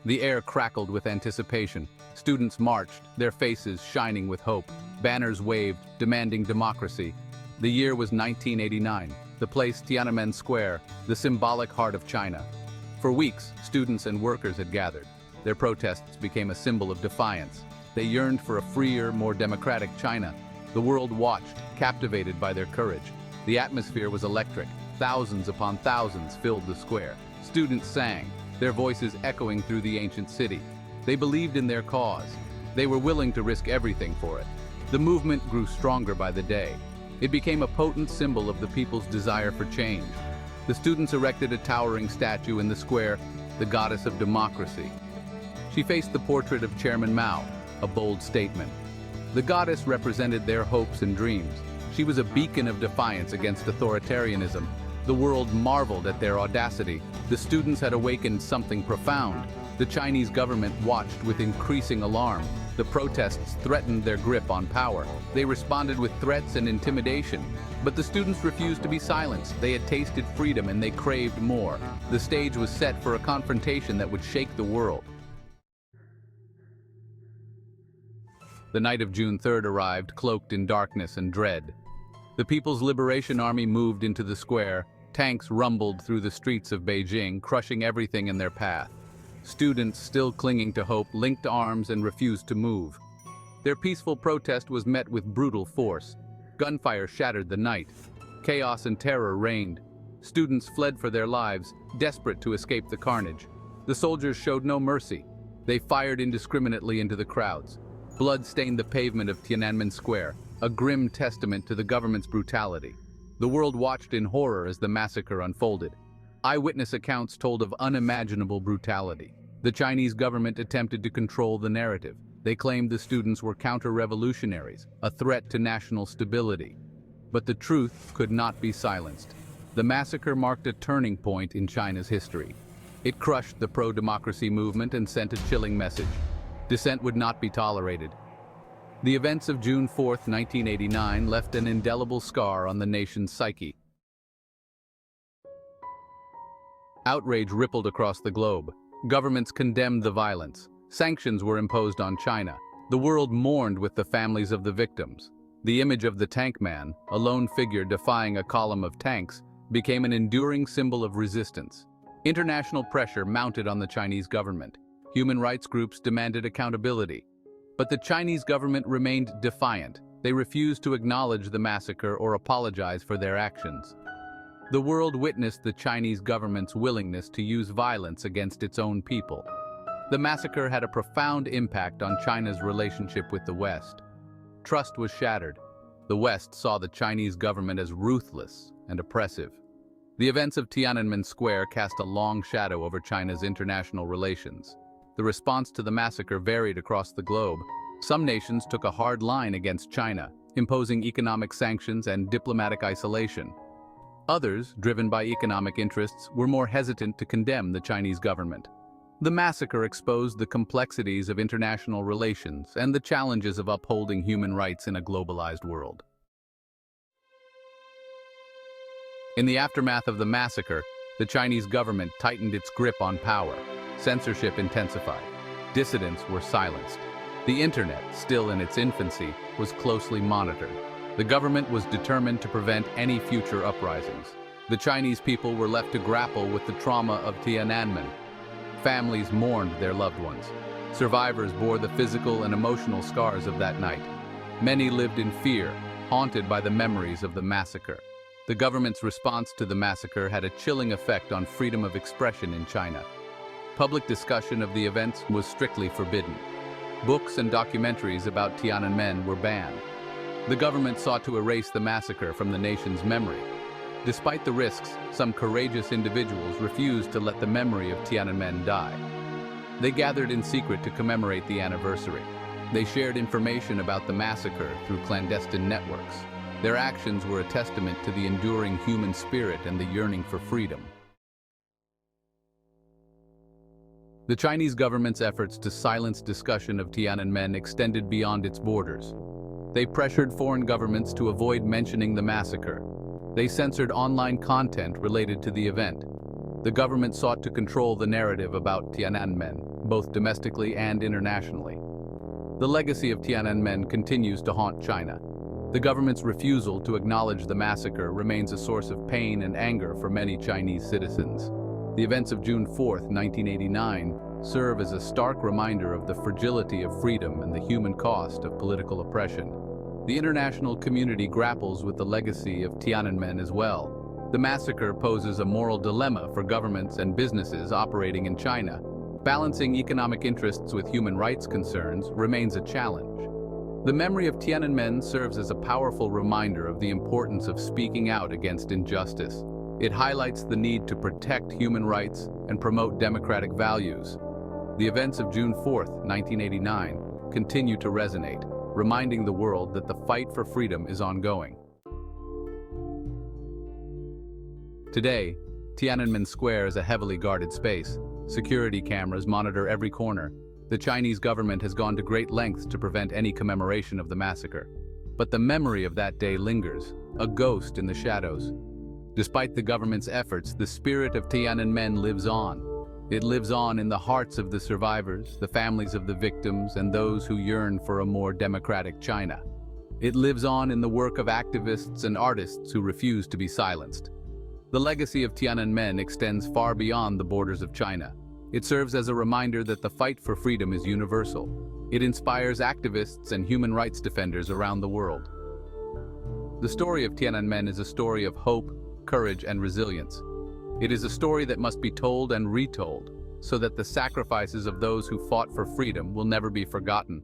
The air crackled with anticipation. Students marched, their faces shining with hope. Banners waved, demanding democracy. The year was 1989. The place Tiananmen Square, the symbolic heart of China. For weeks, students and workers had gathered. Their protests became a symbol of defiance. They yearned for a freer, more democratic China. The world watched, captivated by their courage. The atmosphere was electric. Thousands upon thousands filled the square. Students sang, their voices echoing through the ancient city. They believed in their cause. They were willing to risk everything for it. The movement grew stronger by the day. It became a potent symbol of the people's desire for change. The students erected a towering statue in the square, the goddess of democracy. She faced the portrait of Chairman Mao, a bold statement. The goddess represented their hopes and dreams. She was a beacon of defiance against authoritarianism. The world marveled at their audacity. The students had awakened something profound. The Chinese government watched with increasing alarm. The protests threatened their grip on power. They responded with threats and intimidation. But the students refused to be silenced. They had tasted freedom and they craved more. The stage was set for a confrontation that would shake the world. The night of June 3rd arrived, cloaked in darkness and dread. The People's Liberation Army moved into the square. Tanks rumbled through the streets of Beijing, crushing everything in their path. Students, still clinging to hope, linked arms and refused to move. Their peaceful protest was met with brutal force. Gunfire shattered the night. Chaos and terror reigned. Students fled for their lives, desperate to escape the carnage. The soldiers showed no mercy. They fired indiscriminately into the crowds. Blood stained the pavement of Tiananmen Square, a grim testament to the government's brutality. The world watched in horror as the massacre unfolded. Eyewitness accounts told of unimaginable brutality. The Chinese government attempted to control the narrative. They claimed the students were counter-revolutionaries, a threat to national stability. But the truth could not be silenced. The massacre marked a turning point in China's history. It crushed the pro-democracy movement and sent a chilling message. Dissent would not be tolerated. The events of June 4, 1989 left an indelible scar on the nation's psyche. Outrage rippled across the globe. Governments condemned the violence. Sanctions were imposed on China. The world mourned with the families of the victims. The image of the tank man, a lone figure defying a column of tanks, became an enduring symbol of resistance. International pressure mounted on the Chinese government. Human rights groups demanded accountability. But the Chinese government remained defiant. They refused to acknowledge the massacre or apologize for their actions. The world witnessed the Chinese government's willingness to use violence against its own people. The massacre had a profound impact on China's relationship with the West. Trust was shattered. The West saw the Chinese government as ruthless and oppressive. The events of Tiananmen Square cast a long shadow over China's international relations. The response to the massacre varied across the globe. Some nations took a hard line against China, imposing economic sanctions and diplomatic isolation. Others, driven by economic interests, were more hesitant to condemn the Chinese government. The massacre exposed the complexities of international relations and the challenges of upholding human rights in a globalized world. In the aftermath of the massacre, the Chinese government tightened its grip on power. Censorship intensified. Dissidents were silenced. The internet, still in its infancy, was closely monitored. The government was determined to prevent any future uprisings. The Chinese people were left to grapple with the trauma of Tiananmen. Families mourned their loved ones. Survivors bore the physical and emotional scars of that night. Many lived in fear, haunted by the memories of the massacre. The government's response to the massacre had a chilling effect on freedom of expression in China. Public discussion of the events was strictly forbidden. Books and documentaries about Tiananmen were banned. The government sought to erase the massacre from the nation's memory. Despite the risks, some courageous individuals refused to let the memory of Tiananmen die. They gathered in secret to commemorate the anniversary. They shared information about the massacre through clandestine networks. Their actions were a testament to the enduring human spirit and the yearning for freedom. The Chinese government's efforts to silence discussion of Tiananmen extended beyond its borders. They pressured foreign governments to avoid mentioning the massacre. They censored online content related to the event. The government sought to control the narrative about Tiananmen, both domestically and internationally. The legacy of Tiananmen continues to haunt China. The government's refusal to acknowledge the massacre remains a source of pain and anger for many Chinese citizens. The events of June 4, 1989, serve as a stark reminder of the fragility of freedom and the human cost of political oppression. The international community grapples with the legacy of Tiananmen as well. The massacre poses a moral dilemma for governments and businesses operating in China. Balancing economic interests with human rights concerns remains a challenge. The memory of Tiananmen serves as a powerful reminder of the importance of speaking out against injustice. It highlights the need to protect human rights and promote democratic values. The events of June 4, 1989, continue to resonate, reminding the world that the fight for freedom is ongoing. Today, Tiananmen Square is a heavily guarded space. Security cameras monitor every corner. The Chinese government has gone to great lengths to prevent any commemoration of the massacre. But the memory of that day lingers, a ghost in the shadows. Despite the government's efforts, the spirit of Tiananmen lives on. It lives on in the hearts of the survivors, the families of the victims, and those who yearn for a more democratic China. It lives on in the work of activists and artists who refuse to be silenced. The legacy of Tiananmen extends far beyond the borders of China. It serves as a reminder that the fight for freedom is universal. It inspires activists and human rights defenders around the world. The story of Tiananmen is a story of hope, courage, and resilience. It is a story that must be told and retold, so that the sacrifices of those who fought for freedom will never be forgotten.